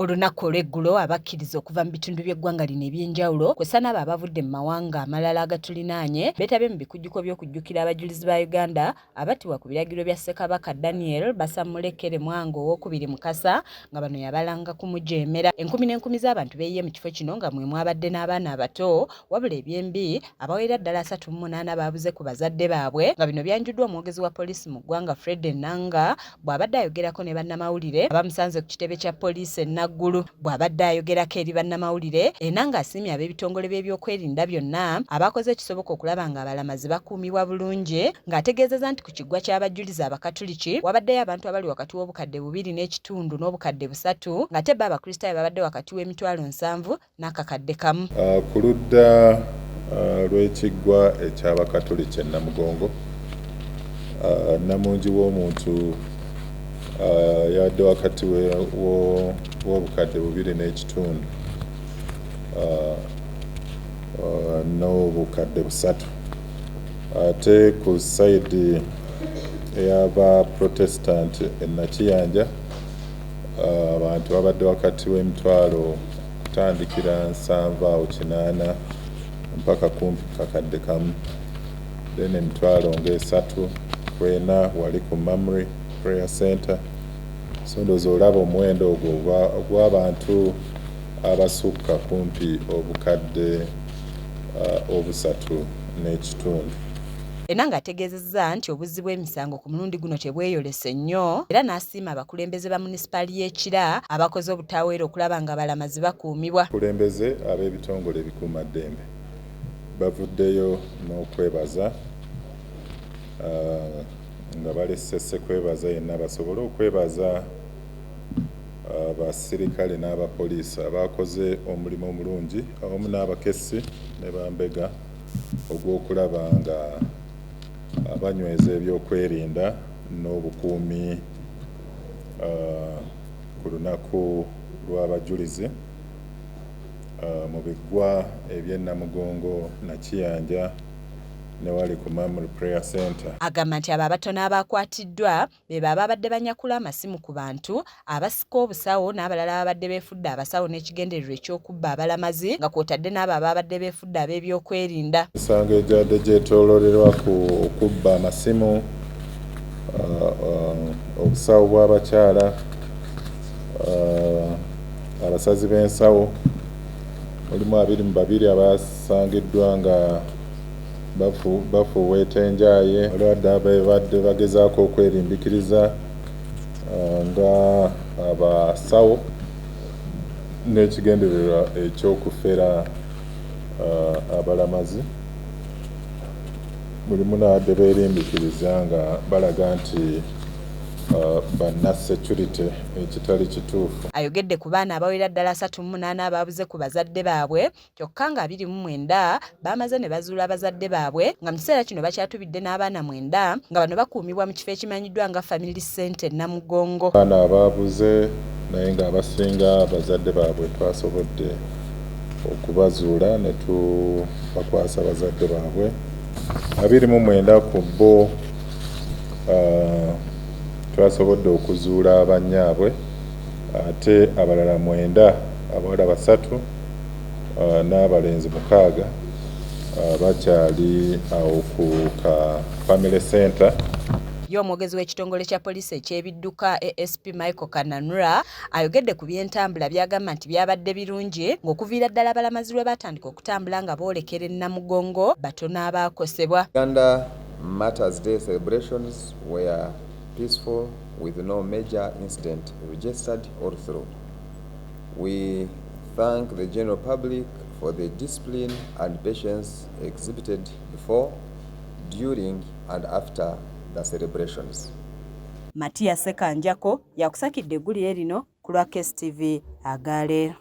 Olunaku olw'eggulo abakkiriza okuva mu bitundu by'eggwanga lino eby'enjawulo kw'ossa n'abo abavudde mu mawanga amalala agatulinaanye beetabye mu bikujjuko by'okujjukira abajulizi ba Uganda abattibwa ku biragiro bya Ssekabaka Daniel Basamulekere Mwanga II Mukasa nga bano yabalanga kumujeemera. Enkumi n'enkumi z'abantu beeyiye mu kifo kino nga mwe mwabadde n'abaana abato wabula ebyembi abawera ddala 38 baabuze ku bazadde baabwe nga bino byanjuddwa omwogezi wa poliisi mu ggwanga Fred Enanga bw'abadde ayogerako ne bannamawulire abamusanze ku kitebe kya poliisi Naggulu. Bw'abadde ayogerako eri bannamawulire Enanga asiimye ab'ebitongole by'ebyokwerinda byonna abakoze ekisoboka okulaba nga abalamazi bakuumibwa bulungi ng'ategeezezza nti ku kiggwa ky'abajulizi abakatuliki wabaddeyo abantu abali wakati w'obukadde 2.5 n'obukadde 3 ng'ate bo abakristaayo babadde wakati w'emitwalo 7 n'akakadde kamu. Ku ludda lw'ekiggwa eky'abakatuliki e Namugongo namungi w'omuntu yadde wakati w'obukadde 2.5 n'obukadde 3 ate ku sayidi ey'aba Protestant e Nakiyanja abantu babadde wakati w'emitwalo kutandikira 7-8 mpaka kumpi kakadde kamu then emitwalo nga 3 wali ku Mamre Prayer Center. So ndowooza olaba omuwendo ogwo ogw'abantu abasukka kumpi obukadde 3.5. Enanga ategeezezza nti obuzzi bw'emisango ku mulundi guno tebweyolese nnyo era n'asiima abakulembeze ba munisipaali y'Ekira abakoze obutaweera okulaba nga abalamazi bakuumibwa. Abakulembeze ab'ebitongole ebikuumaddembe bavuddeyo n'okwebaza nga balese kwebaza yenna basobole okwebaza abasirikale n'abapoliisi abakoze omulimu omulungi awamu n'abakessi ne bambega ogw'okulaba nga abanyweza ebyokwerinda n'obukuumi ku lunaku lw'abajulizi mu biggwa eby'e Namugongo, Nakiyanja ne wali ku Mamre Prayer Center. Agamba nti abo abatono abakwatiddwa be babadde banyakula amasimu ku bantu abasika obusawo n'abalala ababadde beefudde abasawo n'ekigendererwa eky'okubba abalamazi nga kw'otadde n'abo ababadde beefudde ab'ebyokwerinda. Emisango egyadde gyetooloolerwa ku okubba amasimu, obusawo bw'abakyala, abasazi b'ensawo mulimu 22 abasangiddwa nga bafuuweeta enjaaye olwadde ababadde bagezaako okwerimbikiriza nga abasawo n'ekigendererwa eky'okufera abalamazi. Mulimu n'abadde beerimbikiriza nga balaga nti banna security ekitali kituufu. Ayogedde ku baana abawera ddala 38 ababuze ku bazadde baabwe kyokka nga 29 bamaze ne bazuula abazadde baabwe nga mu kiseera kino bakyatubidde n'abaana 9 nga bano bakuumibwa mu kifo ekimanyiddwa nga Family Center Namugongo. Abaana ababuze naye nga abasinga bazadde baabwe twasobodde okubazuula ne tubakwasa bazadde baabwe. 29 ku bo twasobodde okuzuula abannyaabwe ate abalala 9 abawala 3 n'abalenzi 6 bakyali awo ku ka Family Center. Omwogezi w'ekitongole kya poliisi eky'ebidduka ASP Michael Kananura ayogedde ku by'entambula by'agamba nti byabadde birungi ng'okuviira ddala abalamazi lwe batandika okutambula nga boolekera e Namugongo batono abaakosebwa. Uganda Martyrs Day celebrations were peaceful with no major incident registered or through. We thank the general public for the discipline and patience exhibited before, during and after the celebrations. Matiya Sekanjako yakusakidde eggulire lino ku lwa KSTV Agaleero.